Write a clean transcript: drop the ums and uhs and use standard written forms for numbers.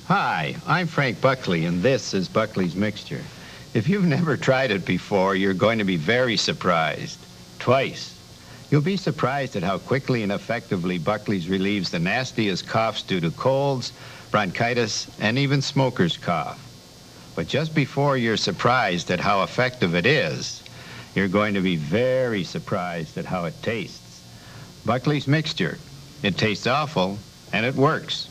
Hi, I'm Frank Buckley, and this is Buckley's Mixture. If you've never tried it before, you're going to be very surprised. Twice. You'll be surprised at how quickly and effectively Buckley's relieves the nastiest coughs due to colds, bronchitis, and even smoker's cough. But just before you're surprised at how effective it is, you're going to be very surprised at how it tastes. Buckley's Mixture. It tastes awful, and it works.